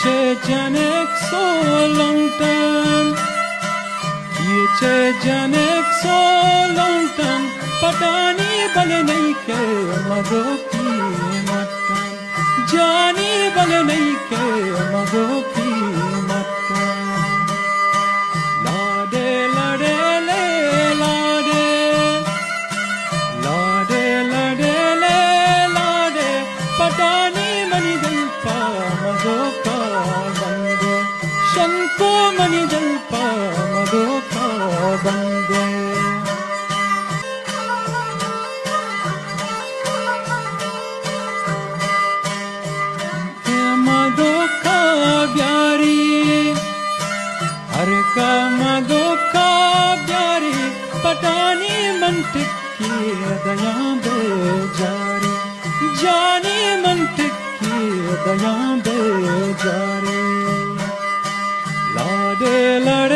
છે જનેક સો લોંગટન ये છે જનેક સો લોંગટન પટાની બલે નહીં કે મગો કી મટન જાની બલે નહીં કે મગો કી મટન લાડે લડે લે લાડે લાડે લડે લે લાડે પટાની મની જલ્પા મગો કા બંદે શંકો મની જલ્પા મગો કા બંદે पटानी मन टिक्की दया बेजारी जानी मन टिक्की दया बेजारी लाडे लड़े